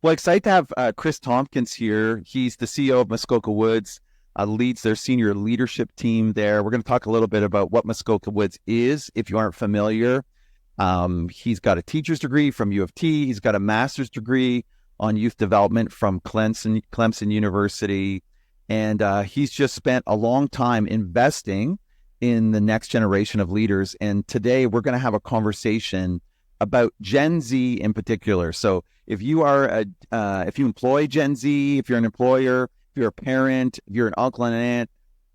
Well, excited to have Chris Tompkins here. He's the CEO of Muskoka Woods, leads their senior leadership team there. We're going to talk a little bit about what Muskoka Woods is, if you aren't familiar. He's got a teacher's degree from U of T. He's got a master's degree on youth development from Clemson University. And he's just spent a long time investing in the next generation of leaders. And today we're going to have a conversation about Gen Z in particular. So if you are if you employ Gen Z, if you're an employer, if you're a parent, if you're an uncle and an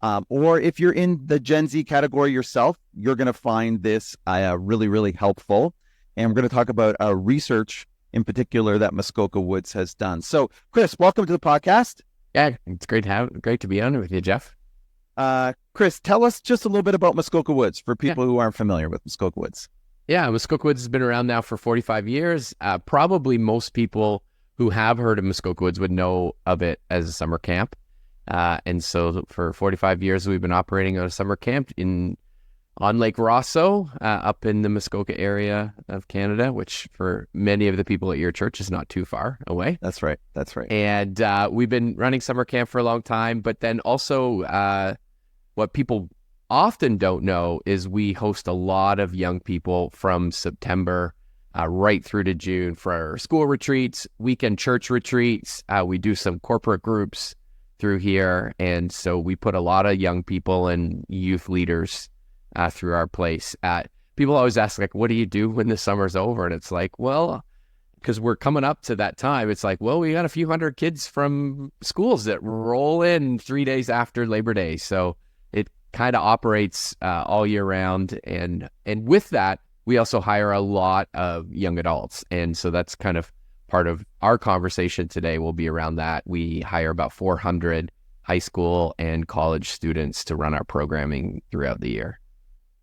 aunt, or if you're in the Gen Z category yourself, you're going to find this really, really helpful. And we're going to talk about research in particular that Muskoka Woods has done. So, Chris, welcome to the podcast. Yeah, it's great to be on with you, Jeff. Chris, tell us just a little bit about Muskoka Woods for people who aren't familiar with Muskoka Woods. Yeah, Muskoka Woods has been around now for 45 years. Probably most people who have heard of Muskoka Woods would know of it as a summer camp. And so for 45 years, we've been operating on a summer camp on Lake Rosso, up in the Muskoka area of Canada, which for many of the people at your church is not too far away. That's right. And we've been running summer camp for a long time, but then also what people often don't know is we host a lot of young people from September right through to June for our school retreats, weekend church retreats. We do some corporate groups through here. And so we put a lot of young people and youth leaders through our place. People always ask, like, what do you do when the summer's over? And it's like, well, because we're coming up to that time, it's like, well, we got a few hundred kids from schools that roll in 3 days after Labor Day. So it kind of operates all year round. And with that, we also hire a lot of young adults. And so that's kind of part of our conversation today will be around that. We hire about 400 high school and college students to run our programming throughout the year.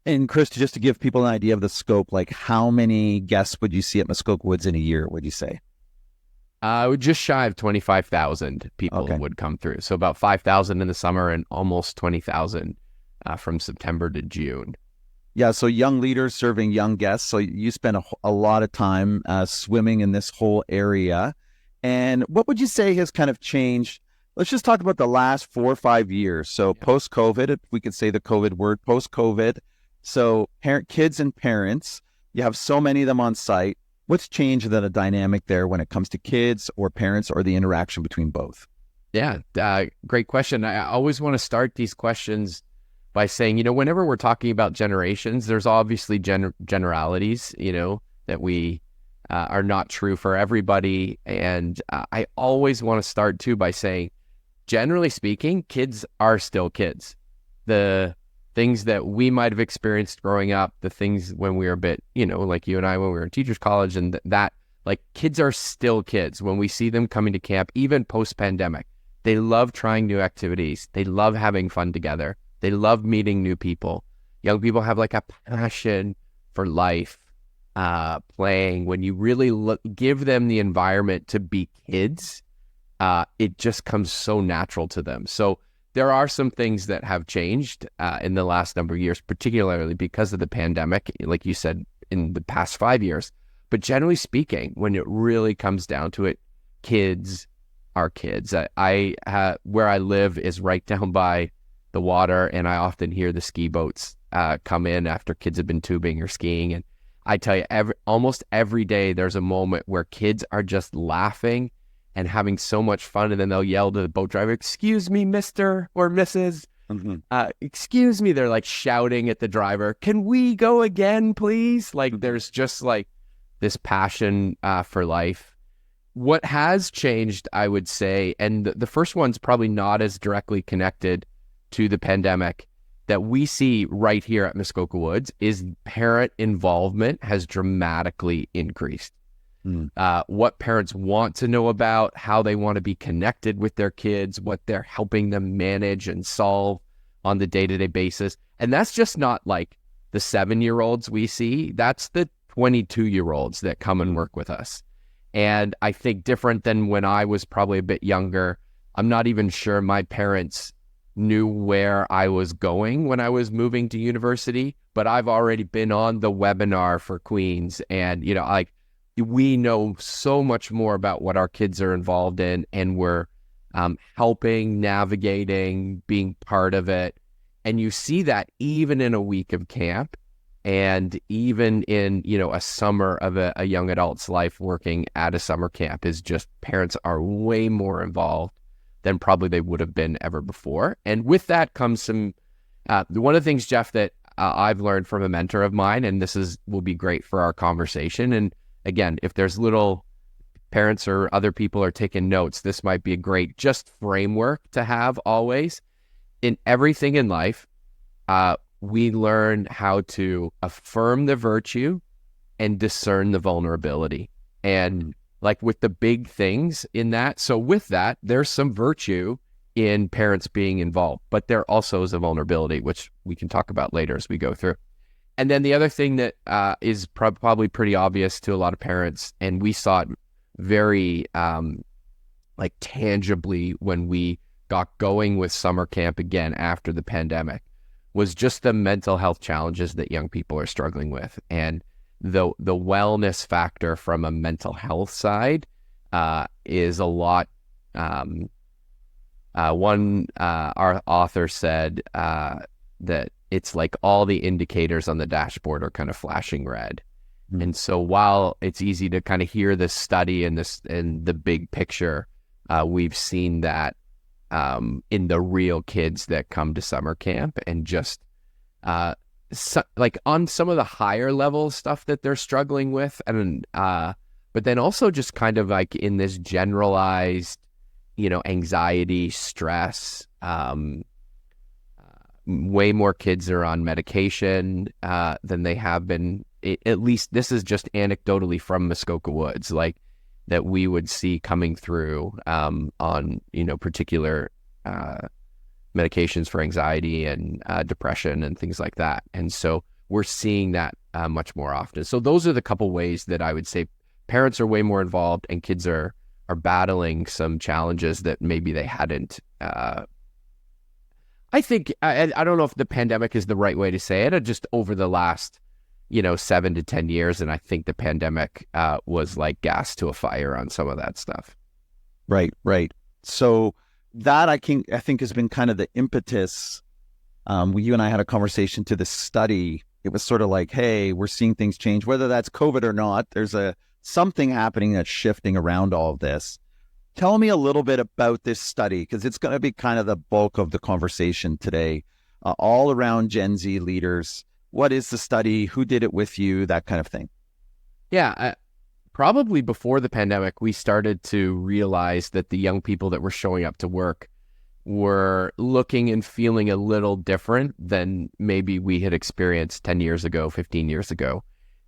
And Chris, just to give people an idea of the scope, like how many guests would you see at Muskoka Woods in a year, would you say? Just shy of 25,000 people would come through. So about 5,000 in the summer and almost 20,000 from September to June. Yeah, so young leaders serving young guests. So you spend a lot of time swimming in this whole area. And what would you say has kind of changed? Let's just talk about the last 4 or 5 years. So post-COVID, if we could say the COVID word, post-COVID. So kids and parents, you have so many of them on site. What's changed in the dynamic there when it comes to kids or parents or the interaction between both? Yeah, great question. I always want to start these questions by saying, whenever we're talking about generations, there's obviously generalities, that we are not true for everybody. And I always want to start too by saying, generally speaking, kids are still kids. The things that we might have experienced growing up, the things when we were a bit, like you and I, when we were in teachers college, and that like kids are still kids. When we see them coming to camp, even post-pandemic, they love trying new activities. They love having fun together. They love meeting new people. Young people have like a passion for life, playing. When you really give them the environment to be kids, it just comes so natural to them. So there are some things that have changed in the last number of years, particularly because of the pandemic, like you said, in the past 5 years. But generally speaking, when it really comes down to it, kids are kids. Where I live is right down by the water, and I often hear the ski boats come in after kids have been tubing or skiing. And I tell you, almost every day there's a moment where kids are just laughing and having so much fun, and then they'll yell to the boat driver, "Excuse me, Mr. or Mrs. Excuse me." They're like shouting at the driver, "Can we go again, please?" Like there's just like this passion for life. What has changed, I would say, and the first one's probably not as directly connected to the pandemic that we see right here at Muskoka Woods, is parent involvement has dramatically increased. What parents want to know about, how they want to be connected with their kids, what they're helping them manage and solve on the day-to-day basis. And that's just not like the 7-year-olds we see. That's the 22-year-olds that come and work with us. And I think different than when I was probably a bit younger, I'm not even sure my parents knew where I was going when I was moving to university, but I've already been on the webinar for Queens. And, we know so much more about what our kids are involved in, and we're helping, navigating, being part of it. And you see that even in a week of camp, and even in, a summer of a young adult's life working at a summer camp, is just parents are way more involved than probably they would have been ever before. And with that comes some, one of the things, Jeff, that I've learned from a mentor of mine, and will be great for our conversation. And again, if there's little parents or other people are taking notes, this might be a great just framework to have always. In everything in life, we learn how to affirm the virtue and discern the vulnerability. And like with the big things in that, so with that, there's some virtue in parents being involved, but there also is a vulnerability, which we can talk about later as we go through. And then the other thing that is probably pretty obvious to a lot of parents, and we saw it very tangibly when we got going with summer camp again after the pandemic, was just the mental health challenges that young people are struggling with. And the wellness factor from a mental health side is a lot. Our author said that it's like all the indicators on the dashboard are kind of flashing red. Mm-hmm. And so while it's easy to kind of hear this study and the big picture, we've seen that in the real kids that come to summer camp, and just on some of the higher level stuff that they're struggling with, and but then also just kind of like in this generalized, anxiety, stress. Way more kids are on medication than they have been. At least this is just anecdotally from Muskoka Woods, like that we would see coming through on particular medications for anxiety and depression and things like that. And so we're seeing that much more often. So those are the couple ways that I would say parents are way more involved, and kids are battling some challenges that maybe they hadn't. I think, I don't know if the pandemic is the right way to say it, or just over the last, 7 to 10 years. And I think the pandemic was like gas to a fire on some of that stuff. Right. So that I think has been kind of the impetus. You and I had a conversation to this study. It was sort of like, hey, we're seeing things change, whether that's COVID or not. There's something happening that's shifting around all of this. Tell me a little bit about this study, because it's going to be kind of the bulk of the conversation today, all around Gen Z leaders. What is the study? Who did it with you? That kind of thing. Yeah, probably before the pandemic, we started to realize that the young people that were showing up to work were looking and feeling a little different than maybe we had experienced 10 years ago, 15 years ago.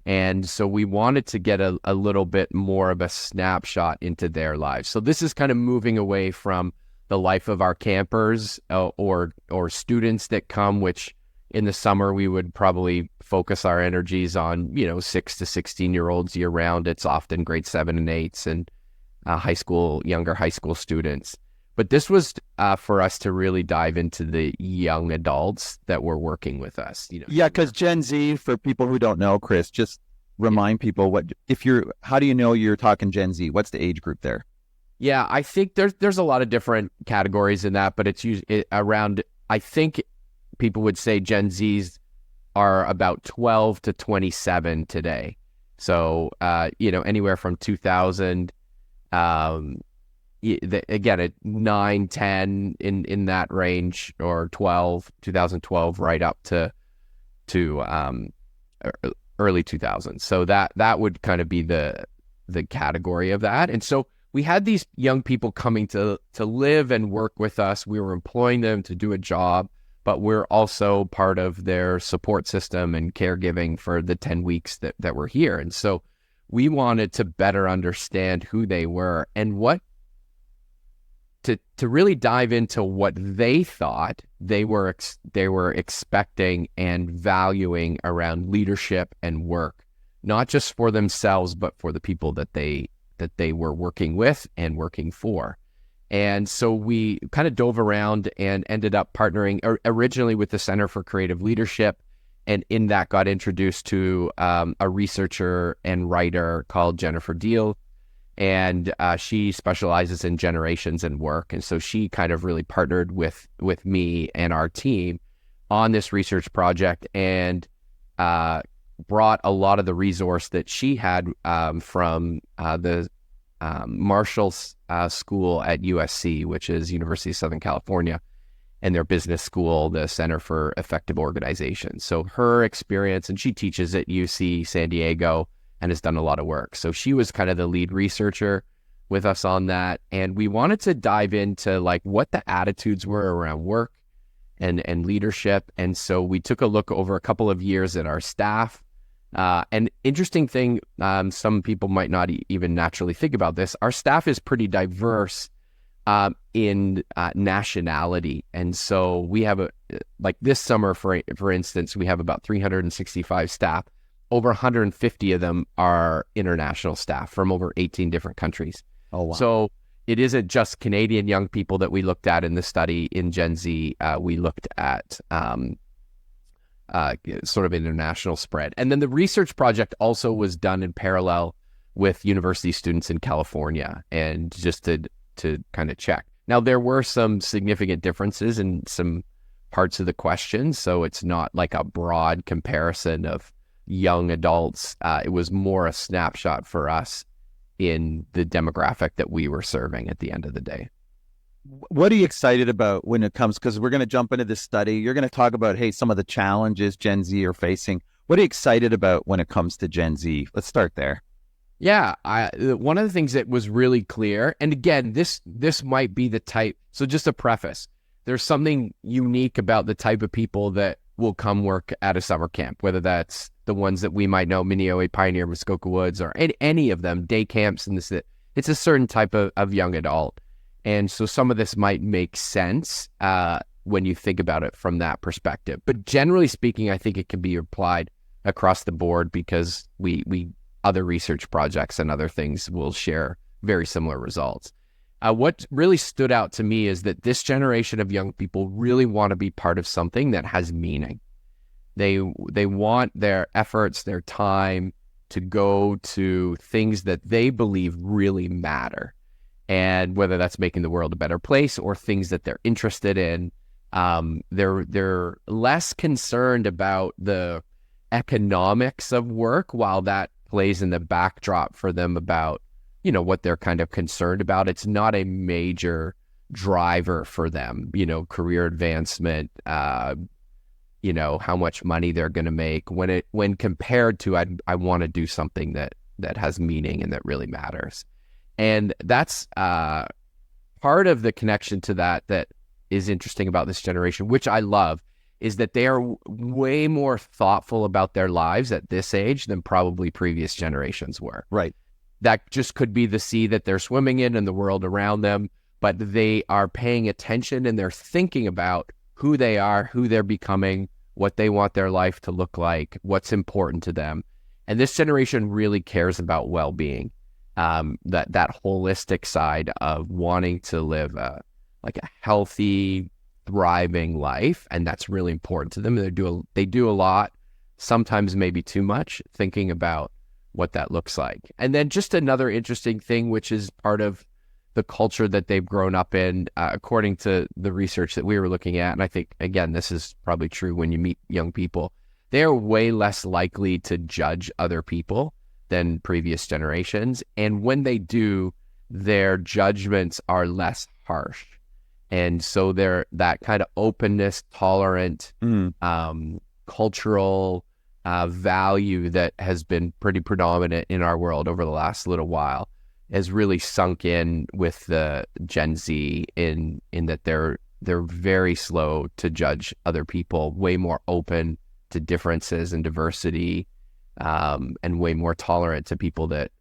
And so we wanted to get a little bit more of a snapshot into their lives. So this is kind of moving away from the life of our campers or students that come, which in the summer we would probably focus our energies on, 6 to 16-year-olds year round. It's often grade 7 and 8s and younger high school students. But this was for us to really dive into the young adults that were working with us. Yeah, because Gen Z, for people who don't know, Chris, just remind people how do you know you're talking Gen Z? What's the age group there? Yeah, I think there's a lot of different categories in that, but it's usually around, I think people would say Gen Zs are about 12 to 27 today. So, anywhere from 2000, again, at 9, 10 in that range, or 2012, right up to early 2000s. So that would kind of be the category of that. And so we had these young people coming to live and work with us. We were employing them to do a job, but we're also part of their support system and caregiving for the 10 weeks that we're here. And so we wanted to better understand who they were and to really dive into what they thought they were expecting and valuing around leadership and work, not just for themselves, but for the people that they were working with and working for. And so we kind of dove around and ended up partnering originally with the Center for Creative Leadership and in that got introduced to a researcher and writer called Jennifer Deal. And she specializes in generations and work. And so she kind of really partnered with me and our team on this research project, and brought a lot of the resource that she had from the Marshall School at USC, which is University of Southern California, and their business school, the Center for Effective Organization. So her experience, and she teaches at UC San Diego and has done a lot of work. So she was kind of the lead researcher with us on that. And we wanted to dive into like what the attitudes were around work and leadership. And so we took a look over a couple of years at our staff. And interesting thing, some people might not even naturally think about this. Our staff is pretty diverse in nationality. And so we have like this summer, for instance, we have about 365 staff. Over 150 of them are international staff from over 18 different countries. Oh, wow. So it isn't just Canadian young people that we looked at in the study in Gen Z. We looked at sort of international spread. And then the research project also was done in parallel with university students in California, and just to kind of check. Now, there were some significant differences in some parts of the questions, so it's not like a broad comparison of young adults. It was more a snapshot for us in the demographic that we were serving at the end of the day. What are you excited about when it comes, because we're going to jump into this study. You're going to talk about, hey, some of the challenges Gen Z are facing. What are you excited about when it comes to Gen Z? Let's start there. Yeah, one of the things that was really clear, and again, this might be the type, so just a preface, there's something unique about the type of people that will come work at a summer camp, whether that's the ones that we might know, Minneoe, Pioneer, Muskoka Woods, or any of them, day camps, and this, it's a certain type of young adult. And so some of this might make sense when you think about it from that perspective. But generally speaking, I think it can be applied across the board, because we other research projects and other things will share very similar results. What really stood out to me is that this generation of young people really want to be part of something that has meaning. They want their efforts, their time to go to things that they believe really matter. And whether that's making the world a better place or things that they're interested in, they're less concerned about the economics of work, while that plays in the backdrop for them about, you know, what they're kind of concerned about. It's not a major driver for them, you know, career advancement, you know, how much money they're going to make when compared to, I want to do something that has meaning and that really matters. And that's part of the connection to that is interesting about this generation, which I love, is that they are way more thoughtful about their lives at this age than probably previous generations were. Right. That just could be the sea that they're swimming in and the world around them, but they are paying attention and they're thinking about who they are, who they're becoming, what they want their life to look like, what's important to them. And this generation really cares about well-being. That holistic side of wanting to live a healthy, thriving life, and that's really important to them. They do a lot, sometimes maybe too much, thinking about what that looks like. And then just another interesting thing, which is part of the culture that they've grown up in, according to the research that we were looking at, and I think, again, this is probably true when you meet young people, they are way less likely to judge other people than previous generations. And when they do, their judgments are less harsh. And so they're that kind of openness, tolerant, cultural value that has been pretty predominant in our world over the last little while has really sunk in with the Gen Z in that they're very slow to judge other people, way more open to differences and diversity, and way more tolerant to people that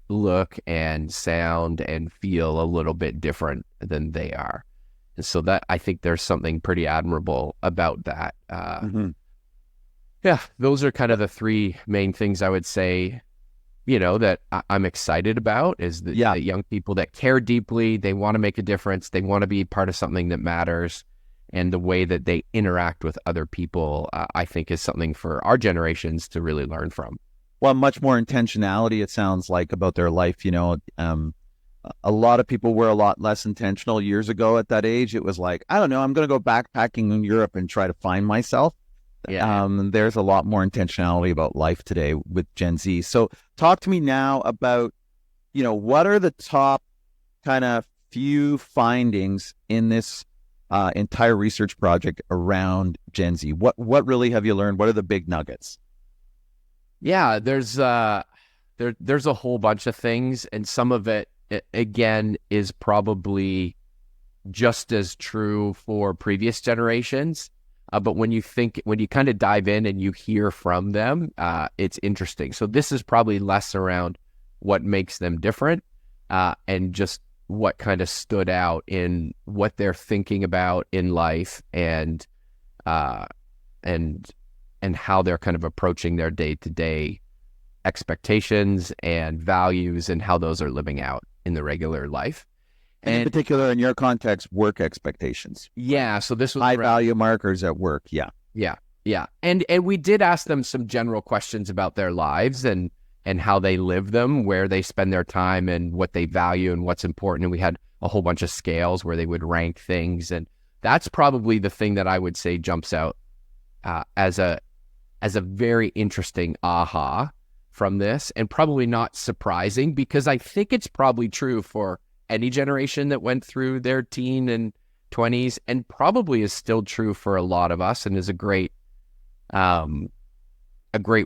look and sound and feel a little bit different than they are. And so that, I think there's something pretty admirable about that. Yeah, those are kind of the three main things I would say, you know, that I'm excited about, is that the young people that care deeply, they want to make a difference, they want to be part of something that matters, and the way that they interact with other people, I think is something for our generations to really learn from. Well, much more intentionality, it sounds like, about their life. A lot of people were a lot less intentional years ago at that age. It was like, I don't know, I'm going to go backpacking in Europe and try to find myself. Yeah. There's a lot more intentionality about life today with Gen Z. So talk to me now about, what are the top kind of few findings in this entire research project around Gen Z? What really have you learned? What are the big nuggets? Yeah, there's a whole bunch of things, and some of it, again, is probably just as true for previous generations. But when you kind of dive in and you hear from them, it's interesting. So this is probably less around what makes them different, and just what kind of stood out in what they're thinking about in life, and how they're kind of approaching their day-to-day expectations and values, and how those are living out in the regular life. And in particular, in your context, work expectations. Yeah. So this was high value markers at work. Yeah. Yeah. Yeah. And we did ask them some general questions about their lives and how they live them, where they spend their time, and what they value and what's important. And we had a whole bunch of scales where they would rank things. And that's probably the thing that I would say jumps out as a very interesting aha from this, and probably not surprising, because I think it's probably true for any generation that went through their teen and 20s, and probably is still true for a lot of us, and is a great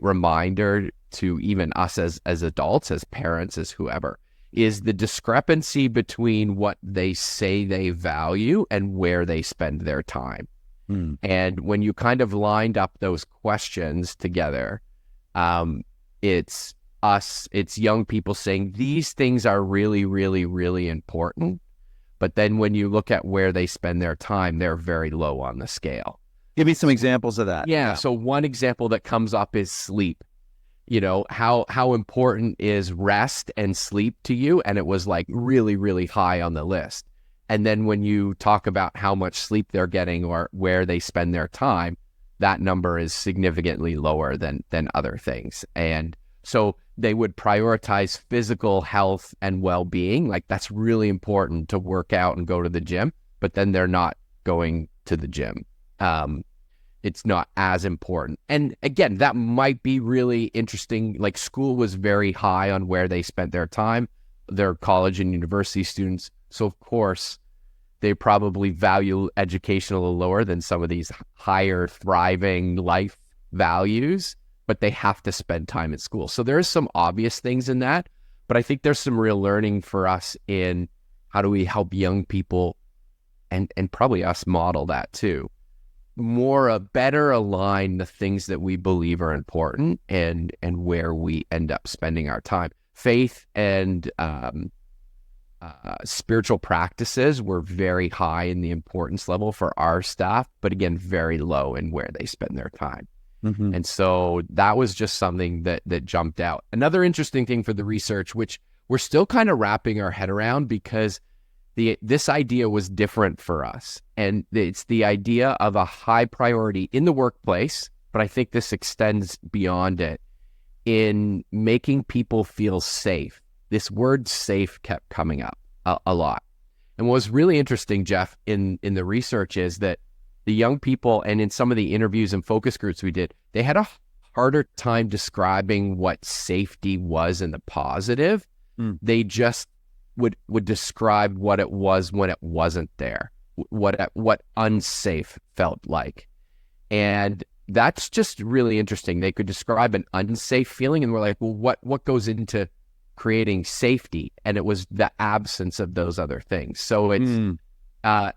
reminder to even us as adults, as parents, as whoever, is the discrepancy between what they say they value and where they spend their time. And when you kind of lined up those questions together, it's young people saying these things are really, really, really important. But then when you look at where they spend their time, they're very low on the scale. Give me some examples of that. Yeah. So one example that comes up is sleep. How important is rest and sleep to you? And it was like really, really high on the list. And then when you talk about how much sleep they're getting or where they spend their time, that number is significantly lower than other things. And so they would prioritize physical health and well-being. Like, that's really important to work out and go to the gym, but then they're not going to the gym. It's not as important. And again, that might be really interesting. Like, school was very high on where they spent their time. They're college and university students. So of course, they probably value education a little lower than some of these higher thriving life values, but they have to spend time at school. So there's some obvious things in that, but I think there's some real learning for us in how do we help young people, and probably us, model that too. Better align the things that we believe are important and where we end up spending our time. Faith and spiritual practices were very high in the importance level for our staff, but again, very low in where they spend their time. Mm-hmm. And so that was just something that jumped out. Another interesting thing for the research, which we're still kind of wrapping our head around, because this idea was different for us. And it's the idea of a high priority in the workplace, but I think this extends beyond it, in making people feel safe. This word safe kept coming up a lot. And what was really interesting, Jeff, in the research is that the young people, and in some of the interviews and focus groups we did, they had a harder time describing what safety was in the positive. They just would describe what it was when it wasn't there, what unsafe felt like. And that's just really interesting. They could describe an unsafe feeling, and we're like, well, what goes into creating safety? And it was the absence of those other things. So it's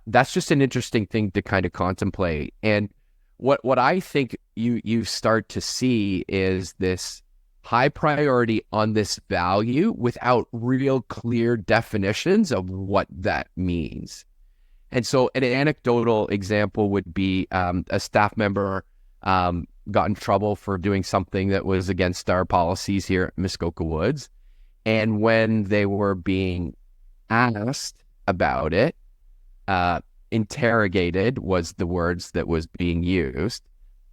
that's just an interesting thing to kind of contemplate. And what I think you start to see is this high priority on this value without real clear definitions of what that means. And so an anecdotal example would be a staff member got in trouble for doing something that was against our policies here at Muskoka Woods. And when they were being asked about it, interrogated was the words that was being used.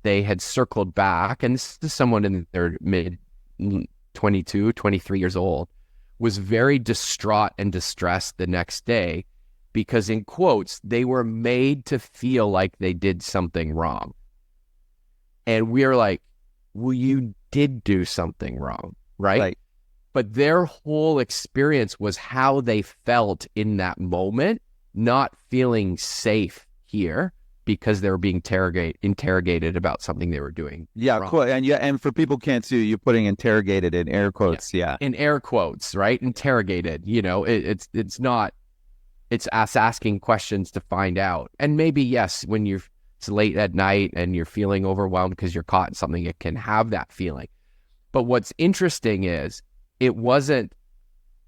They had circled back, and this is someone in their mid 22, 23 years old, was very distraught and distressed the next day because, in quotes, they were made to feel like they did something wrong. And we are like, well, you did do something wrong, right? But their whole experience was how they felt in that moment, not feeling safe here because they were being interrogated about something they were doing wrong. Cool. And for people who can't see, you're putting interrogated in air quotes. In air quotes, right? Interrogated. It's us asking questions to find out. And maybe, yes, when it's late at night and you're feeling overwhelmed because you're caught in something, it can have that feeling. But what's interesting is it wasn't,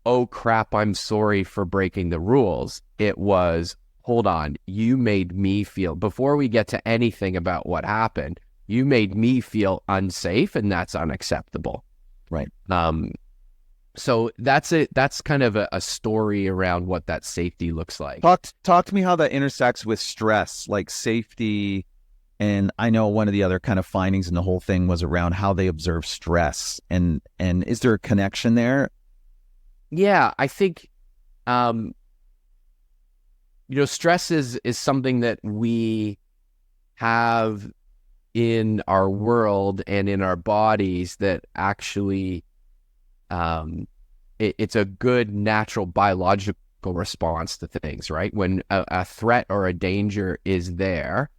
oh crap, I'm sorry for breaking the rules. It was, hold on, you made me feel, before we get to anything about what happened, you made me feel unsafe, and that's unacceptable. Right. So that's it. That's kind of a story around what that safety looks like. Talk to me how that intersects with stress, like safety. And I know one of the other kind of findings in the whole thing was around how they observe stress. And is there a connection there? Yeah, I think, stress is something that we have in our world and in our bodies that actually, it's a good natural biological response to things, right? When a threat or a danger is there,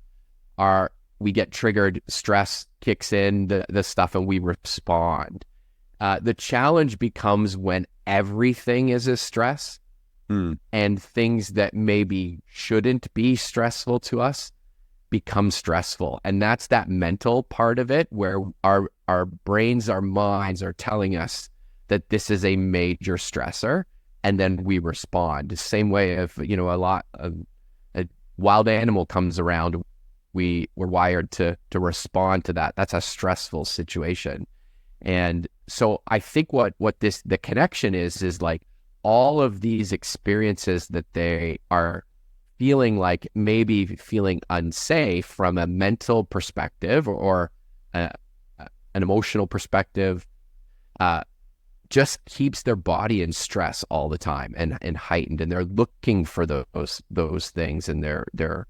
we get triggered, stress kicks in, the stuff, and we respond. The challenge becomes when everything is a stress and things that maybe shouldn't be stressful to us become stressful. And that's that mental part of it where our brains, our minds are telling us that this is a major stressor, and then we respond. The same way if, a wild animal comes around, we're wired to respond to that. That's a stressful situation. And so I think what the connection is like all of these experiences that they are feeling like maybe feeling unsafe from a mental perspective or an emotional perspective, just keeps their body in stress all the time and heightened, and they're looking for those things, and they're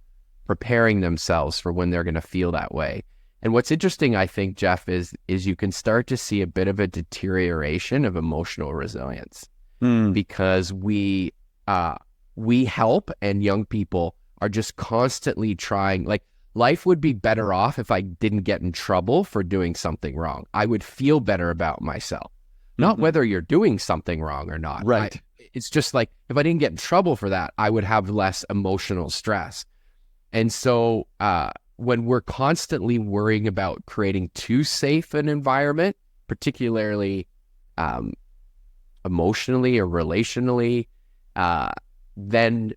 preparing themselves for when they're going to feel that way. And what's interesting, I think, Jeff, is you can start to see a bit of a deterioration of emotional resilience because we help, and young people are just constantly trying. Like, life would be better off if I didn't get in trouble for doing something wrong. I would feel better about myself. Not whether you're doing something wrong or not. Right. It's just like, if I didn't get in trouble for that, I would have less emotional stress. And so when we're constantly worrying about creating too safe an environment, particularly emotionally or relationally, then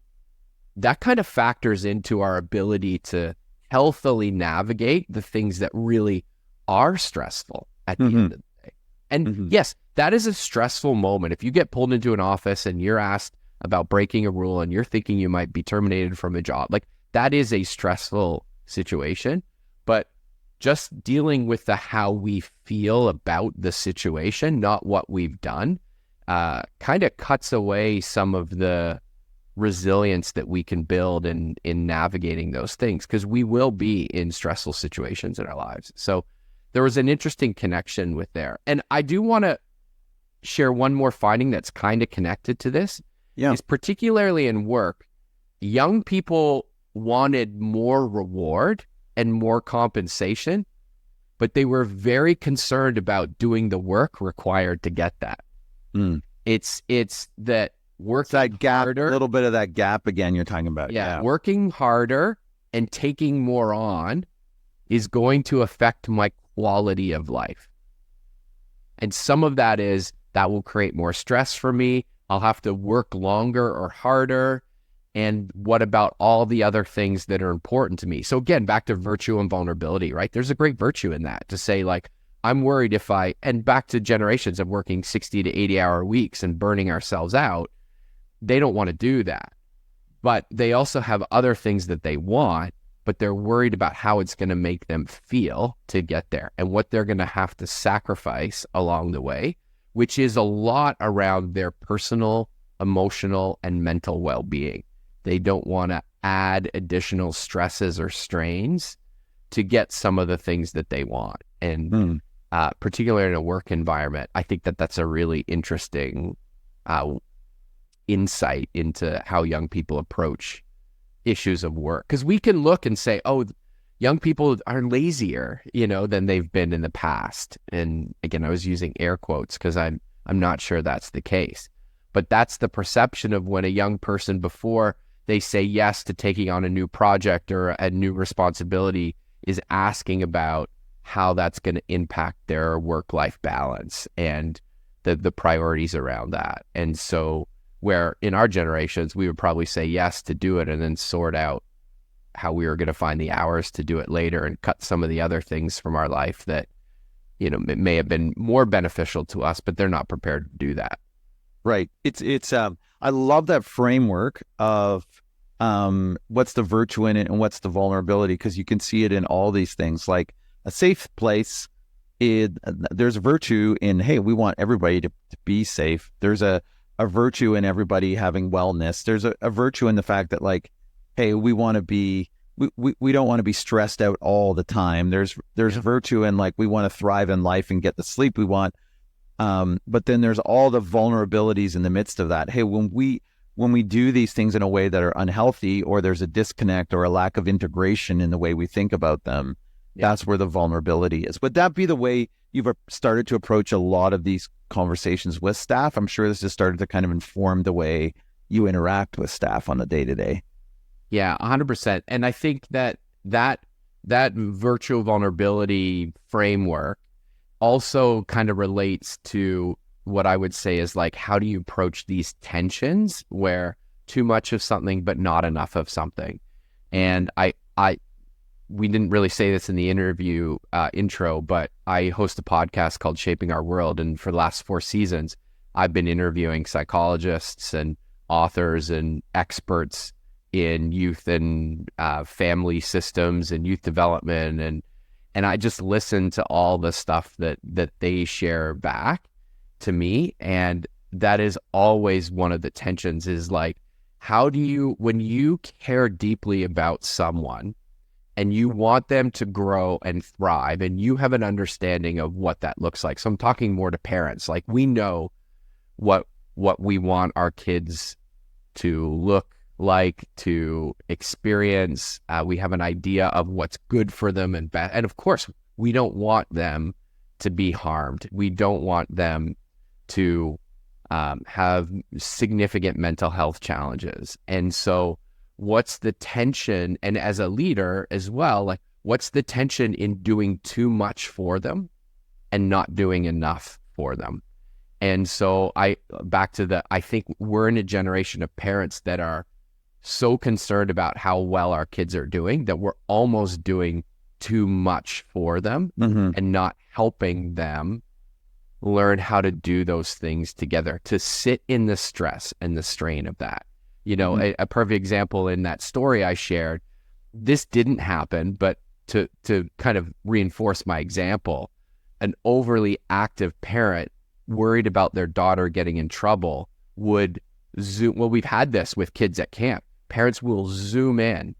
that kind of factors into our ability to healthily navigate the things that really are stressful at the end of the day. And yes, that is a stressful moment. If you get pulled into an office and you're asked about breaking a rule and you're thinking you might be terminated from a job, like, that is a stressful situation. But just dealing with how we feel about the situation, not what we've done, kind of cuts away some of the resilience that we can build in navigating those things, because we will be in stressful situations in our lives. So there was an interesting connection with there. And I do want to share one more finding that's kind of connected to this. Yeah. Is particularly in work, young people wanted more reward and more compensation, but they were very concerned about doing the work required to get that. It's that working that gap, harder, a little bit of that gap again you're talking about. Yeah, working harder and taking more on is going to affect my quality of life. And some of that will create more stress for me. I'll have to work longer or harder. And what about all the other things that are important to me? So again, back to virtue and vulnerability, right? There's a great virtue in that, to say, like, I'm worried and back to generations of working 60 to 80 hour weeks and burning ourselves out. They don't want to do that. but they also have other things that they want, but they're worried about how it's going to make them feel to get there and what they're going to have to sacrifice along the way, which is a lot around their personal, emotional, and mental well-being. They don't want to add additional stresses or strains to get some of the things that they want. And particularly in a work environment, I think that that's a really interesting insight into how young people approach issues of work. Because we can look and say, oh, young people are lazier, than they've been in the past. And again, I was using air quotes because I'm not sure that's the case. But that's the perception of when a young person, before they say yes to taking on a new project or a new responsibility, is asking about how that's going to impact their work-life balance and the priorities around that. And so where in our generations, we would probably say yes to do it and then sort out how we were going to find the hours to do it later and cut some of the other things from our life that, it may have been more beneficial to us, but they're not prepared to do that. Right. It's I love that framework of what's the virtue in it and what's the vulnerability, because you can see it in all these things. Like a safe place, there's a virtue in, hey, we want everybody to be safe. There's a virtue in everybody having wellness. There's a virtue in the fact that, like, hey, we want to be, we don't want to be stressed out all the time. There's virtue in, like, we want to thrive in life and get the sleep we want. But then there's all the vulnerabilities in the midst of that. Hey, when we do these things in a way that are unhealthy, or there's a disconnect or a lack of integration in the way we think about them, that's where the vulnerability is. Would that be the way you've started to approach a lot of these conversations with staff? I'm sure this has started to kind of inform the way you interact with staff on a day-to-day. Yeah, 100%. And I think that virtual vulnerability framework also kind of relates to what I would say is, like, how do you approach these tensions where too much of something but not enough of something? And we didn't really say this in the interview intro, but I host a podcast called Shaping Our World. And for the last 4 seasons, I've been interviewing psychologists and authors and experts in youth and family systems and youth development. And I just listen to all the stuff that they share back to me. And that is always one of the tensions, is like, how do you, when you care deeply about someone and you want them to grow and thrive, and you have an understanding of what that looks like. So I'm talking more to parents. Like, we know what we want our kids to look like, to experience. We have an idea of what's good for them and bad. And of course, we don't want them to be harmed. We don't want them to have significant mental health challenges. And so what's the tension? And as a leader as well, like, what's the tension in doing too much for them and not doing enough for them? And so I think we're in a generation of parents that are so concerned about how well our kids are doing that we're almost doing too much for them and not helping them learn how to do those things together, to sit in the stress and the strain of that. A perfect example in that story I shared, this didn't happen, but to kind of reinforce my example, an overly active parent worried about their daughter getting in trouble would zoom. Well, we've had this with kids at camp. Parents will zoom in,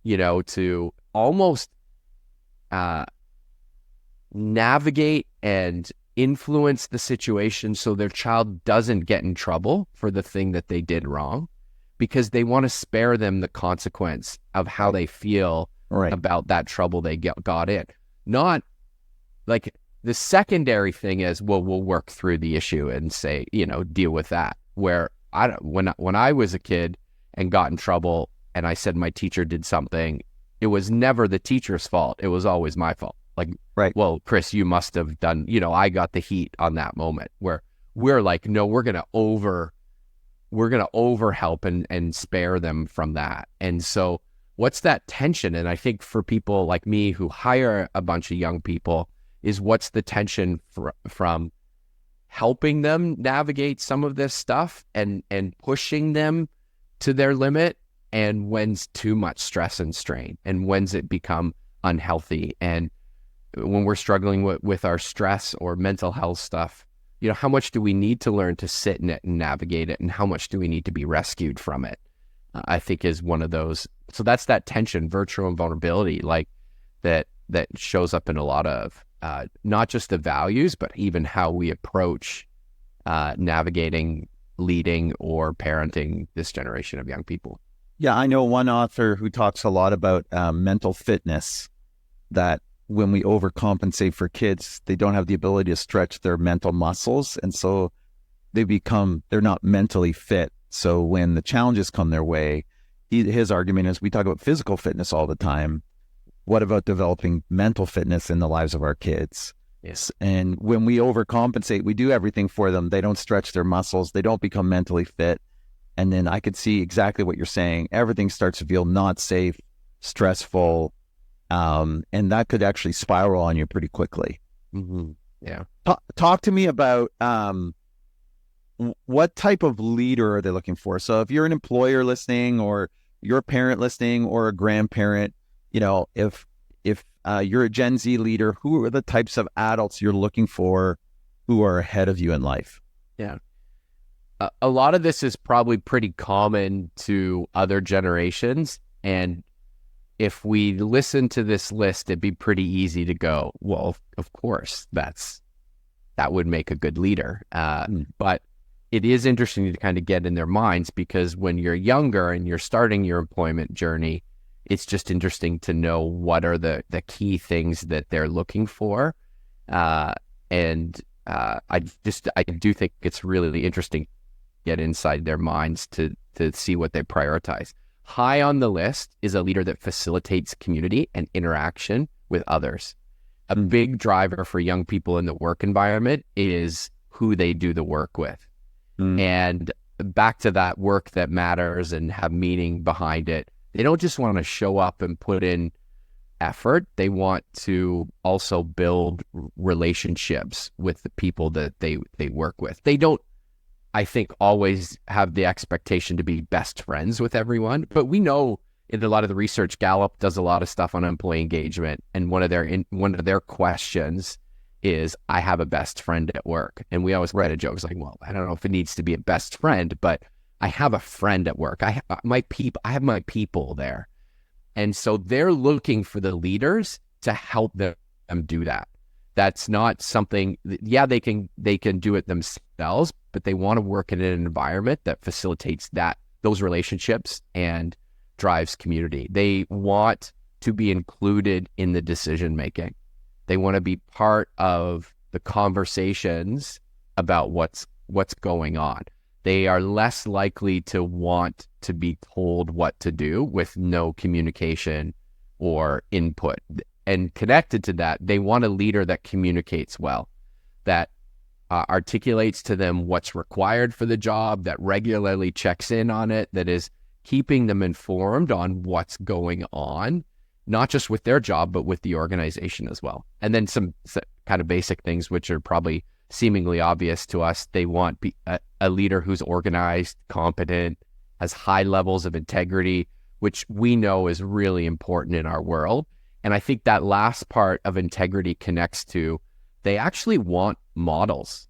to almost navigate and influence the situation so their child doesn't get in trouble for the thing that they did wrong, because they want to spare them the consequence of how they feel about that trouble they got in. Not like the secondary thing is, well, we'll work through the issue and say, deal with that. Where when I was a kid and got in trouble and I said my teacher did something, it was never the teacher's fault. It was always my fault. Like, well, Chris, you must have done, I got the heat on that moment, where we're like, no, we're going to over help and spare them from that. And so what's that tension? And I think for people like me who hire a bunch of young people, is what's the tension from helping them navigate some of this stuff and pushing them to their limit, and when's too much stress and strain, and when's it become unhealthy. And when we're struggling with our stress or mental health stuff, how much do we need to learn to sit in it and navigate it, and how much do we need to be rescued from it? I think is one of those. So that's that tension, virtue and vulnerability, like that shows up in a lot of not just the values, but even how we approach navigating, leading, or parenting this generation of young people. Yeah, I know one author who talks a lot about mental fitness, that when we overcompensate for kids, they don't have the ability to stretch their mental muscles. And so they're not mentally fit. So when the challenges come their way, his argument is, we talk about physical fitness all the time. What about developing mental fitness in the lives of our kids? Yes. And when we overcompensate, we do everything for them. They don't stretch their muscles. They don't become mentally fit. And then I could see exactly what you're saying. Everything starts to feel not safe, stressful, and that could actually spiral on you pretty quickly. Mm-hmm. Yeah. Talk to me about what type of leader are they looking for? So if you're an employer listening, or you're a parent listening, or a grandparent, if you're a Gen Z leader, who are the types of adults you're looking for who are ahead of you in life? Yeah. A lot of this is probably pretty common to other generations. And if we listen to this list, it'd be pretty easy to go, well, of course, that would make a good leader. But it is interesting to kind of get in their minds, because when you're younger and you're starting your employment journey, it's just interesting to know what are the key things that they're looking for. I do think it's really interesting to get inside their minds to see what they prioritize. High on the list is a leader that facilitates community and interaction with others. A big driver for young people in the work environment is who they do the work with. And back to that work that matters and have meaning behind it. They don't just want to show up and put in effort. They want to also build relationships with the people that they work with. They don't, I think, always have the expectation to be best friends with everyone, but we know in a lot of the research, Gallup does a lot of stuff on employee engagement, and one of their questions is, I have a best friend at work. And we always write a joke, it's like, well, I don't know if it needs to be a best friend, but I have a friend at work. I have my people there. And so they're looking for the leaders to help them do that. That's not something, they can do it themselves, but they want to work in an environment that facilitates those relationships and drives community. They want to be included in the decision making. They want to be part of the conversations about what's going on. They are less likely to want to be told what to do with no communication or input. And connected to that, they want a leader that communicates well, that articulates to them what's required for the job, that regularly checks in on it, that is keeping them informed on what's going on, not just with their job, but with the organization as well. And then some kind of basic things, which are probably seemingly obvious to us. They want a leader who's organized, competent, has high levels of integrity, which we know is really important in our world. And I think that last part of integrity connects to, they actually want models,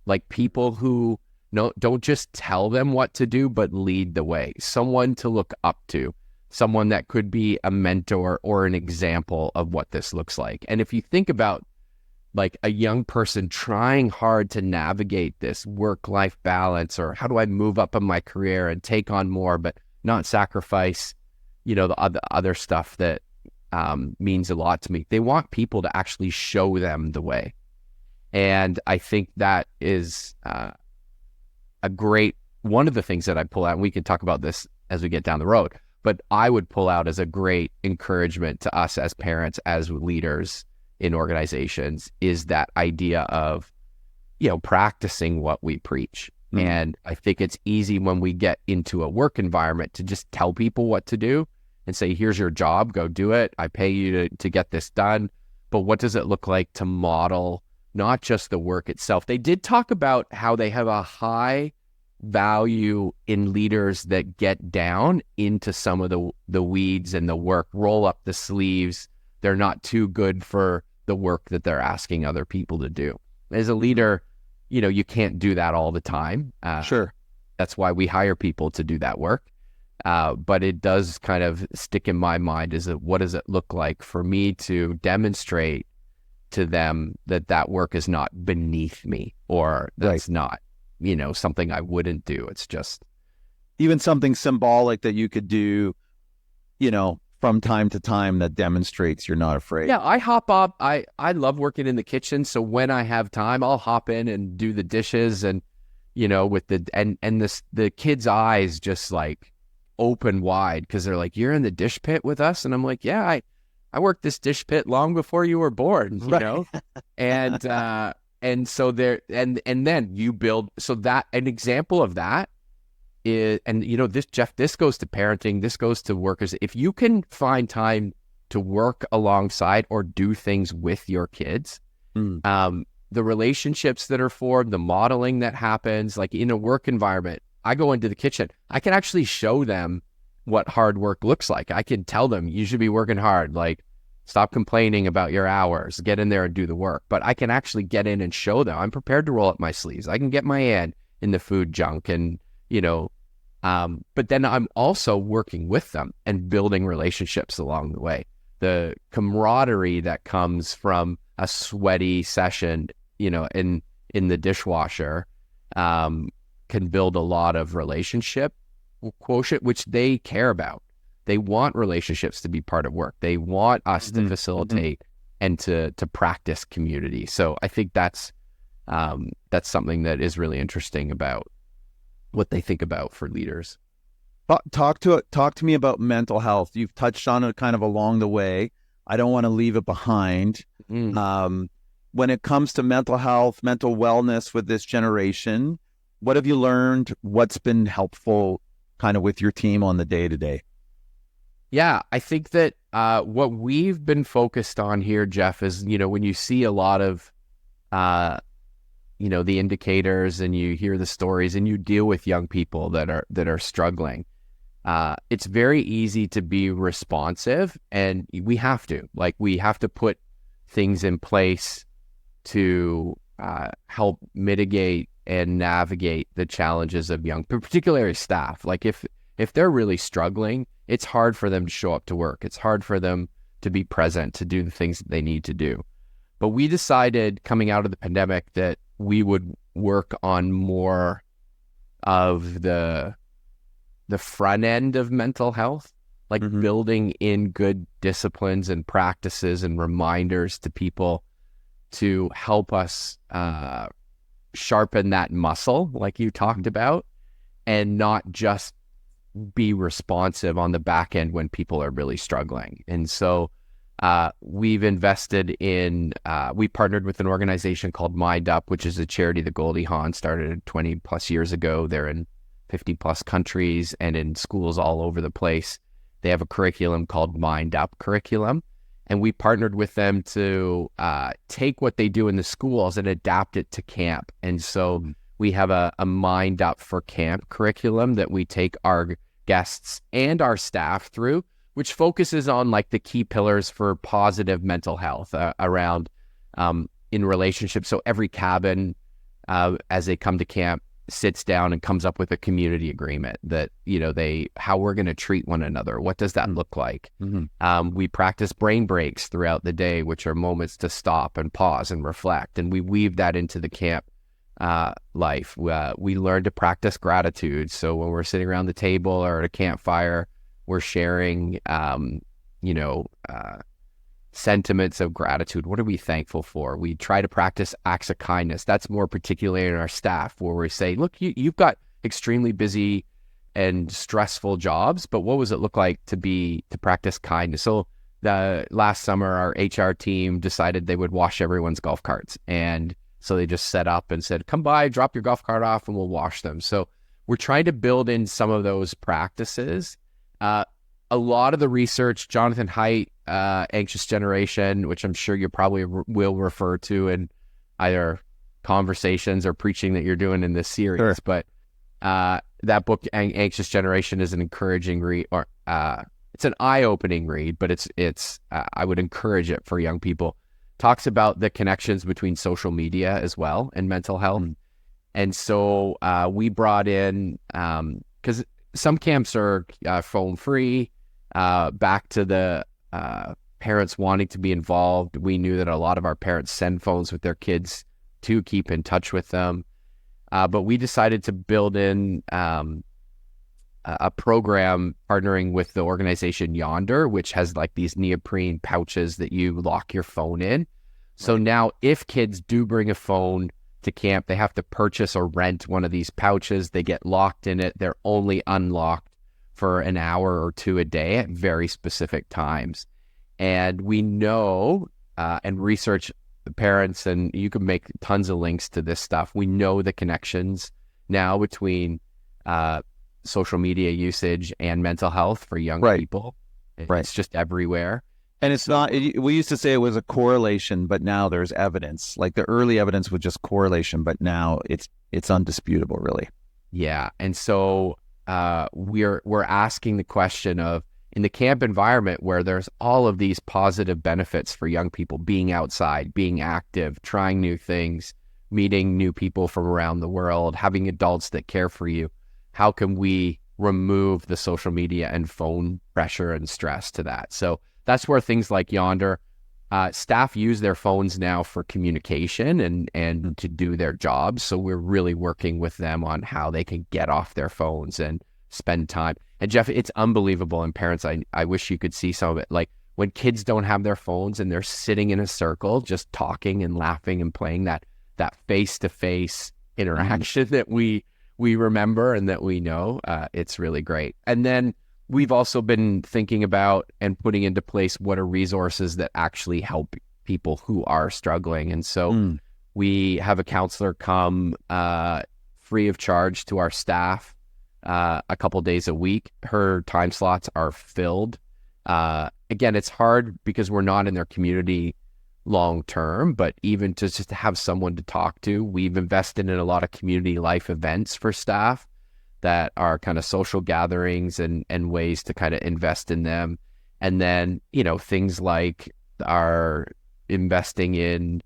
like people who don't just tell them what to do, but lead the way, someone to look up to, someone that could be a mentor or an example of what this looks like. And if you think about like a young person trying hard to navigate this work-life balance, or how do I move up in my career and take on more, but not sacrifice, the other stuff that means a lot to me. They want people to actually show them the way. And I think that is one of the things that I pull out, and we can talk about this as we get down the road, but I would pull out as a great encouragement to us as parents, as leaders in organizations, is that idea of, practicing what we preach. And I think it's easy when we get into a work environment to just tell people what to do and say, here's your job, go do it. I pay you to get this done. But what does it look like to model not just the work itself? They did talk about how they have a high value in leaders that get down into some of the weeds and the work, roll up the sleeves. They're not too good for the work that they're asking other people to do. As a leader, you can't do that all the time. Sure. That's why we hire people to do that work. But it does kind of stick in my mind what does it look like for me to demonstrate to them that work is not beneath me, or that's not, something I wouldn't do. It's just even something symbolic that you could do, from time to time that demonstrates you're not afraid. Yeah, I hop up. I love working in the kitchen. So when I have time, I'll hop in and do the dishes, and, with the kids' eyes just like open wide because they're like, "You're in the dish pit with us?" And I'm like, "Yeah, I worked this dish pit long before you were born, and so there, and then you build, so that an example of that is, and this, Jeff, this goes to parenting, this goes to workers. If you can find time to work alongside or do things with your kids, the relationships that are formed, the modeling that happens, like in a work environment, I go into the kitchen, I can actually show them what hard work looks like. I can tell them, you should be working hard, like stop complaining about your hours, get in there and do the work. But I can actually get in and show them I'm prepared to roll up my sleeves. I can get my hand in the food junk, and, but then I'm also working with them and building relationships along the way. The camaraderie that comes from a sweaty session, in the dishwasher, can build a lot of relationship quotient, which they care about. They want relationships to be part of work. They want us to facilitate and to practice community. So I think that's something that is really interesting about what they think about for leaders. Talk to me about mental health. You've touched on it kind of along the way. I don't want to leave it behind. When it comes to mental health, mental wellness with this generation, what have you learned? What's been helpful kind of with your team on the day-to-day? Yeah, I think that what we've been focused on here, Jeff, is, when you see a lot of, the indicators, and you hear the stories, and you deal with young people that are struggling, it's very easy to be responsive, and we have to put things in place to help mitigate and navigate the challenges of young, particularly staff. Like if they're really struggling, it's hard for them to show up to work. It's hard for them to be present, to do the things that they need to do. But we decided coming out of the pandemic that we would work on more of the front end of mental health, like building in good disciplines and practices and reminders to people to help us sharpen that muscle, like you talked about, and not just be responsive on the back end when people are really struggling. And so we've invested in, we partnered with an organization called Mind Up, which is a charity that Goldie Hawn started 20 plus years ago. They're in 50 plus countries and in schools all over the place. They have a curriculum called Mind Up curriculum. And we partnered with them to take what they do in the schools and adapt it to camp. And so we have a Mind Up for Camp curriculum that we take our guests and our staff through, which focuses on like the key pillars for positive mental health around in relationships. So every cabin, as they come to camp, sits down and comes up with a community agreement that, how we're going to treat one another. What does that look like? We practice brain breaks throughout the day, which are moments to stop and pause and reflect. And we weave that into the camp life. We learn to practice gratitude. So when we're sitting around the table or at a campfire, we're sharing, sentiments of gratitude. What are we thankful for? We try to practice acts of kindness. That's more particularly in our staff, where we say, look, you've got extremely busy and stressful jobs, but what does it look like to practice kindness? So the last summer, our HR team decided they would wash everyone's golf carts. And so they just set up and said, come by, drop your golf cart off, and we'll wash them. So we're trying to build in some of those practices. A lot of the research, Jonathan Haidt, Anxious Generation, which I'm sure you probably will refer to in either conversations or preaching that you're doing in this series. Sure. But that book, Anxious Generation, is an encouraging read, or it's an eye-opening read, but it's I would encourage it for young people. Talks about the connections between social media as well and mental health. And so we brought in, because some camps are phone free, back to the parents wanting to be involved. We knew that a lot of our parents send phones with their kids to keep in touch with them. But we decided to build in a program partnering with the organization Yonder, which has like these neoprene pouches that you lock your phone in. So now if kids do bring a phone to camp, they have to purchase or rent one of these pouches. They get locked in it. They're only unlocked for an hour or two a day at very specific times. And we know and research the parents, and you can make tons of links to this stuff. We know the connections now between social media usage and mental health for young people. It's just everywhere. And it's not, we used to say it was a correlation, but now there's evidence. Like the early evidence was just correlation, but now it's undisputable, really. Yeah. And so we're asking the question of, in the camp environment where there's all of these positive benefits for young people, being outside, being active, trying new things, meeting new people from around the world, having adults that care for you, how can we remove the social media and phone pressure and stress to that? So that's where things like Yonder, staff use their phones now for communication and to do their jobs. So we're really working with them on how they can get off their phones and spend time. And Jeff, it's unbelievable. And parents, I wish you could see some of it. Like when kids don't have their phones and they're sitting in a circle, just talking and laughing and playing that face-to-face interaction that we remember and that we know, it's really great. And then we've also been thinking about and putting into place what are resources that actually help people who are struggling. And so we have a counselor come free of charge to our staff a couple days a week. Her time slots are filled. Again, it's hard because we're not in their community long term, but even to just have someone to talk to, we've invested in a lot of community life events for staff that are kind of social gatherings and ways to kind of invest in them. And then, things like our investing in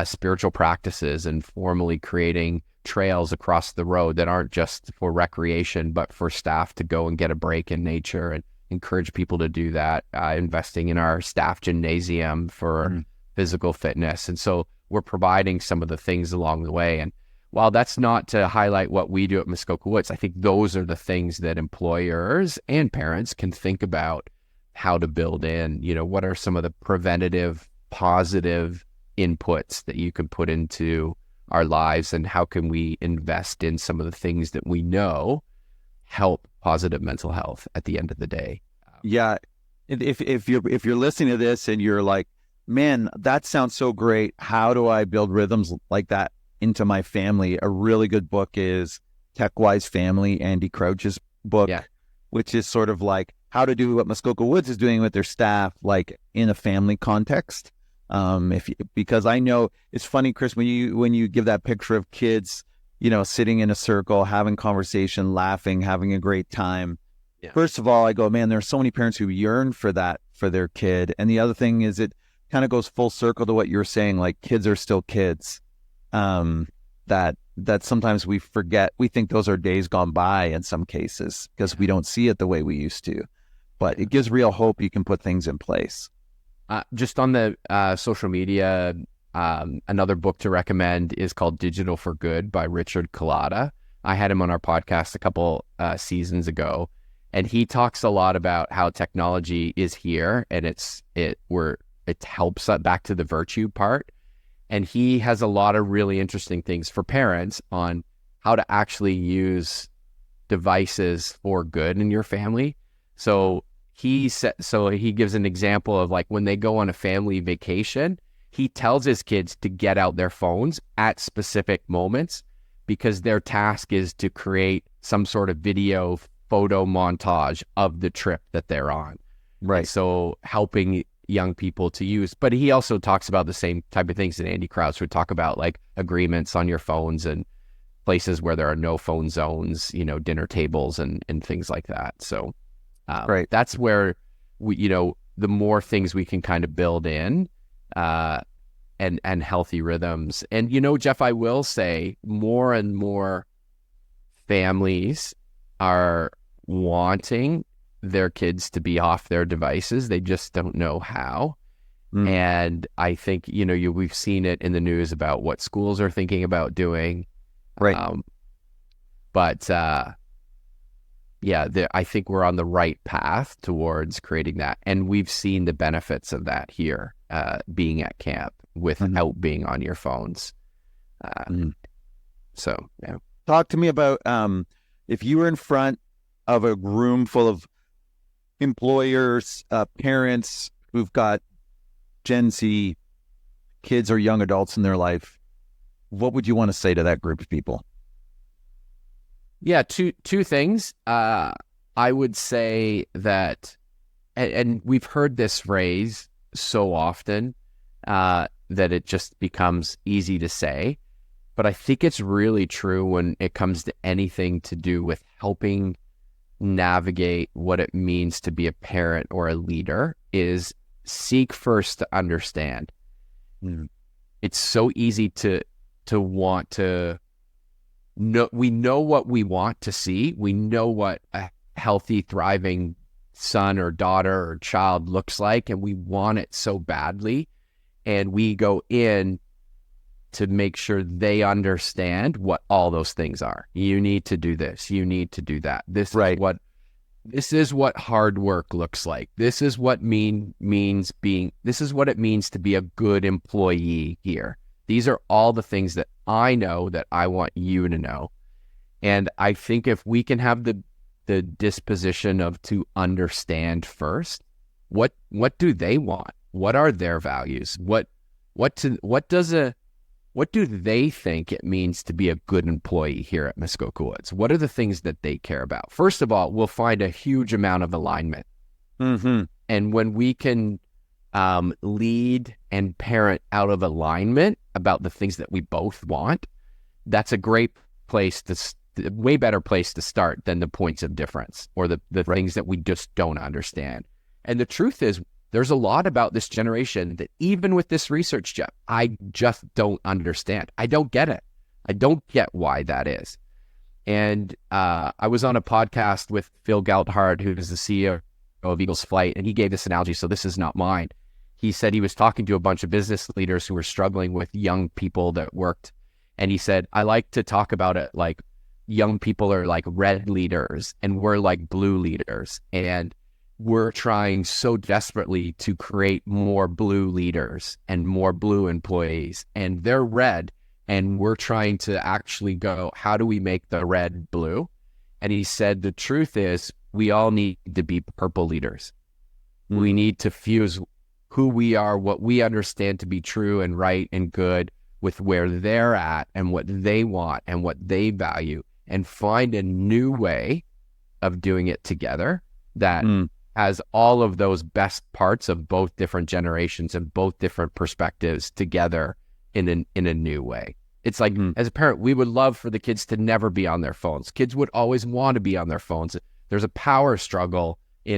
spiritual practices and formally creating trails across the road that aren't just for recreation, but for staff to go and get a break in nature and encourage people to do that, investing in our staff gymnasium for physical fitness. And so we're providing some of the things along the way. And while that's not to highlight what we do at Muskoka Woods, I think those are the things that employers and parents can think about how to build in. What are some of the preventative, positive inputs that you can put into our lives, and how can we invest in some of the things that we know help positive mental health at the end of the day? Yeah. If you're listening to this and you're like, man, that sounds so great, how do I build rhythms like that into my family? A really good book is Tech-Wise Family, Andy Crouch's book, which is sort of like how to do what Muskoka Woods is doing with their staff, like in a family context. Because I know it's funny, Chris, when you give that picture of kids, sitting in a circle, having conversation, laughing, having a great time. Yeah. First of all, I go, man, there are so many parents who yearn for that for their kid. And the other thing is it kind of goes full circle to what you're saying, like kids are still kids. That sometimes we forget. We think those are days gone by in some cases because we don't see it the way we used to. But it gives real hope you can put things in place. Just on the social media, another book to recommend is called Digital for Good by Richard Collada. I had him on our podcast a couple seasons ago, and he talks a lot about how technology is here and it helps back to the virtue part. And he has a lot of really interesting things for parents on how to actually use devices for good in your family. So he gives an example of like when they go on a family vacation, he tells his kids to get out their phones at specific moments because their task is to create some sort of video photo montage of the trip that they're on. Right. And so helping young people to use, but he also talks about the same type of things that Andy Crouch would talk about, like agreements on your phones and places where there are no phone zones, dinner tables and things like that. So Right. that's where the more things we can kind of build in, and healthy rhythms. And, Jeff, I will say more and more families are wanting their kids to be off their devices. They just don't know how. And I think, we've seen it in the news about what schools are thinking about doing. Right. I think we're on the right path towards creating that. And we've seen the benefits of that here, being at camp without being on your phones. So, yeah. Talk to me about if you were in front of a room full of employers, parents who've got Gen Z kids or young adults in their life, what would you want to say to that group of people? Yeah, two things. I would say that, and we've heard this phrase so often that it just becomes easy to say, but I think it's really true when it comes to anything to do with helping navigate what it means to be a parent or a leader is seek first to understand. It's so easy to want to know. We know what we want to see. We know what a healthy, thriving son or daughter or child looks like, and we want it so badly. And we go in to make sure they understand what all those things are. You need to do this. You need to do that. This is what hard work looks like. This is what this is what it means to be a good employee here. These are all the things that I know that I want you to know. And I think if we can have the disposition of to understand first, what do they want? What are their values? What do they think it means to be a good employee here at Muskoka Woods? What are the things that they care about? First of all, we'll find a huge amount of alignment. And when we can lead and parent out of alignment about the things that we both want, that's a great place way better place to start than the points of difference or the things that we just don't understand. And the truth is, there's a lot about this generation that even with this research, Jeff, I just don't understand. I don't get it. I don't get why that is. And I was on a podcast with Phil Gelthard, who is the CEO of Eagles Flight, and he gave this analogy, so this is not mine. He said he was talking to a bunch of business leaders who were struggling with young people that worked. And he said, I like to talk about it like young people are like red leaders and we're like blue leaders. And we're trying so desperately to create more blue leaders and more blue employees, and they're red. And we're trying to actually go, how do we make the red blue? And he said, the truth is we all need to be purple leaders. We need to fuse who we are, what we understand to be true and right and good with where they're at and what they want and what they value, and find a new way of doing it together that has all of those best parts of both different generations and both different perspectives together in a new way. It's like, as a parent, we would love for the kids to never be on their phones. Kids would always want to be on their phones. There's a power struggle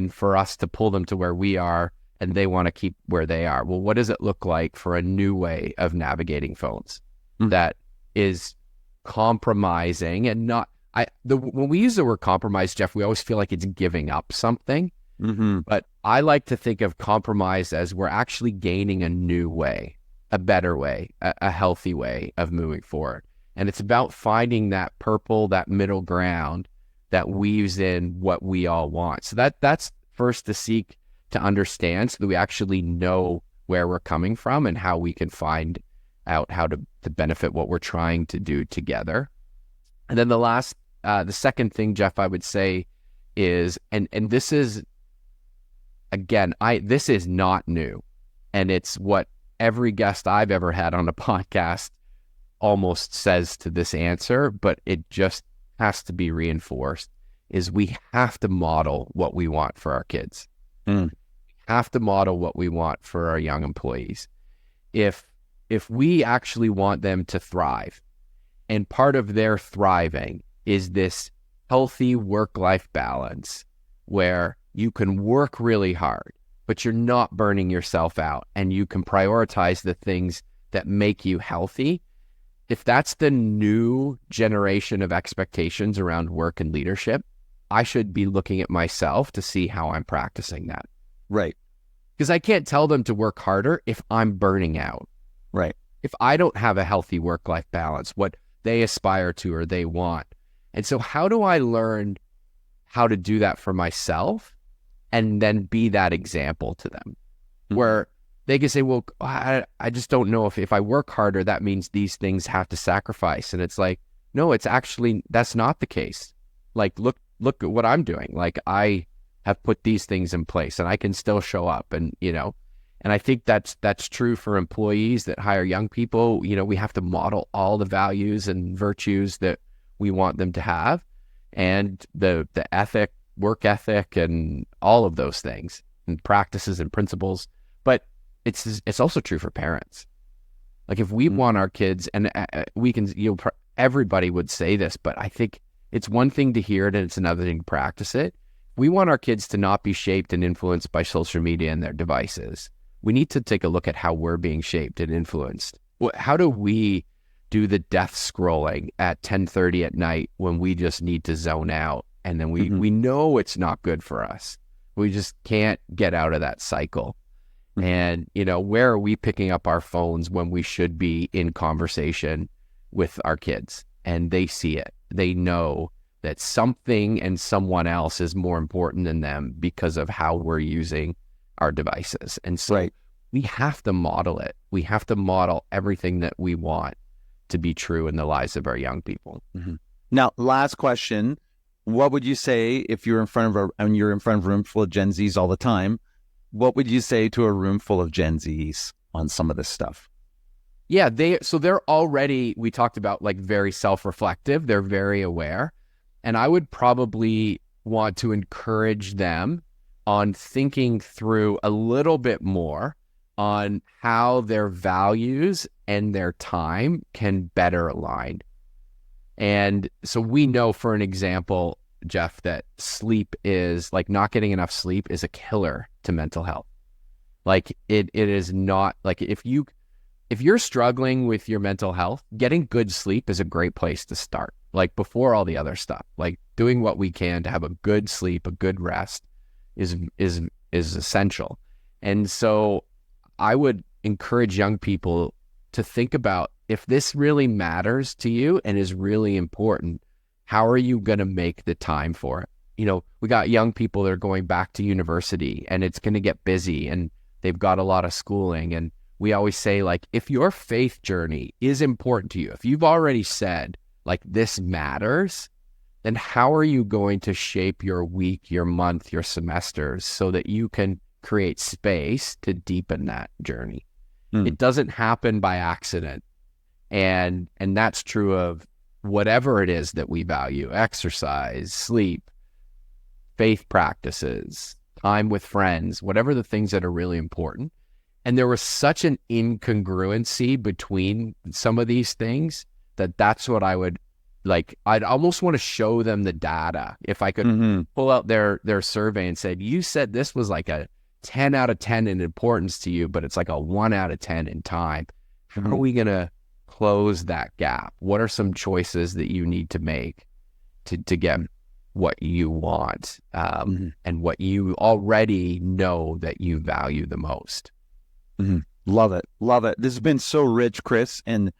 for us to pull them to where we are, and they want to keep where they are. Well, what does it look like for a new way of navigating phones that is compromising and not, when we use the word compromise, Jeff, we always feel like it's giving up something. But I like to think of compromise as we're actually gaining a new way, a better way, a healthy way of moving forward. And it's about finding that purple, that middle ground that weaves in what we all want. So that's first to seek to understand so that we actually know where we're coming from and how we can find out how to benefit what we're trying to do together. And then the second thing, Jeff, I would say is, and this is, again, this is not new, and it's what every guest I've ever had on a podcast almost says to this answer, but it just has to be reinforced, is we have to model what we want for our kids. We have to model what we want for our young employees. If we actually want them to thrive And part of their thriving is this healthy work-life balance where you can work really hard, but you're not burning yourself out, and you can prioritize the things that make you healthy. If that's the new generation of expectations around work and leadership, I should be looking at myself to see how I'm practicing that. Right. Because I can't tell them to work harder if I'm burning out. Right. If I don't have a healthy work-life balance, what they aspire to or they want. And so how do I learn how to do that for myself and then be that example to them? Where they can say, well, I just don't know if I work harder, that means these things have to sacrifice. And it's like, no, it's actually, that's not the case. Like, look at what I'm doing. Like, I have put these things in place and I can still show up. And, and I think that's true for employees that hire young people. We have to model all the values and virtues that we want them to have, and the ethic, work ethic, and all of those things, and practices and principles. But it's also true for parents. Like, if we want our kids, and we can, everybody would say this, but I think it's one thing to hear it and it's another thing to practice it. We want our kids to not be shaped and influenced by social media and their devices. We need to take a look at how we're being shaped and influenced. How do we do the death scrolling at 10:30 at night when we just need to zone out? And then we know it's not good for us. We just can't get out of that cycle. And, where are we picking up our phones when we should be in conversation with our kids? And they see it. They know that something and someone else is more important than them because of how we're using our devices. And so we have to model it. We have to model everything that we want to be true in the lives of our young people. Now, last question. What would you say if you're in front of a room full of Gen Zs all the time? What would you say to a room full of Gen Zs on some of this stuff? Yeah, they're already, we talked about, like, very self-reflective. They're very aware. And I would probably want to encourage them on thinking through a little bit more on how their values and their time can better align. And so we know, for an example, Jeff, that sleep is, like, not getting enough sleep is a killer to mental health. Like, it is not, like, if you're struggling with your mental health, getting good sleep is a great place to start. Like, before all the other stuff, like doing what we can to have a good sleep, a good rest is essential. And so I would encourage young people to think about, if this really matters to you and is really important, how are you going to make the time for it? We got young people that are going back to university, and it's going to get busy, and they've got a lot of schooling. And we always say, like, if your faith journey is important to you, if you've already said, like, this matters, then how are you going to shape your week, your month, your semesters so that you can create space to deepen that journey? It doesn't happen by accident. And that's true of whatever it is that we value: exercise, sleep, faith practices, time with friends, whatever the things that are really important. And there was such an incongruency between some of these things that's what I would, like, I'd almost want to show them the data. If I could pull out their survey and said, you said this was like a 10 out of 10 in importance to you, but it's like a 1 out of 10 in time. How are we going to close that gap? What are some choices that you need to make to get what you want, and what you already know that you value the most? Love it. Love it. This has been so rich, Chris, and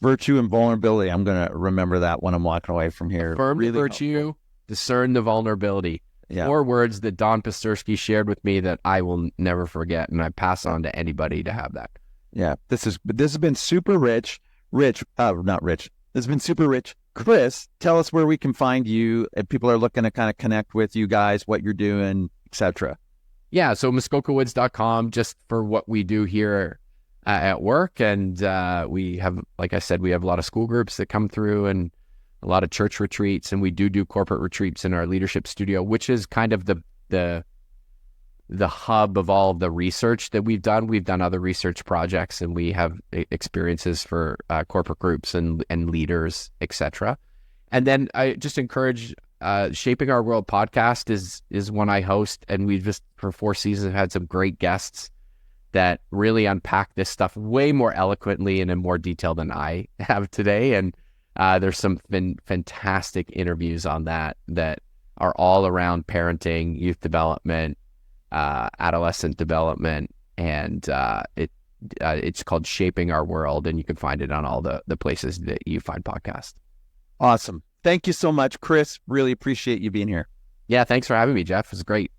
virtue and vulnerability. I'm going to remember that when I'm walking away from here. Affirm the virtue, discern the vulnerability. Yeah. 4 words that Don Pasterski shared with me that I will never forget, and I pass on to anybody to have that. Yeah. This has been super rich. Not rich. This has been super rich. Chris, tell us where we can find you if people are looking to kind of connect with you guys, what you're doing, etc. Yeah, so muskokawoods.com, just for what we do here at work. And we have, like I said, we have a lot of school groups that come through, and a lot of church retreats, and we do corporate retreats in our leadership studio, which is kind of the the hub of all of the research that we've done. We've done other research projects, and we have experiences for corporate groups and leaders, etc. And then I just encourage Shaping Our World podcast is one I host, and we've just for 4 seasons had some great guests that really unpack this stuff way more eloquently and in more detail than I have today. And there's some fantastic interviews on that are all around parenting, youth development, adolescent development, and it's called Shaping Our World, and you can find it on all the places that you find podcasts. Awesome. Thank you so much, Chris. Really appreciate you being here. Yeah, thanks for having me, Jeff. It was great.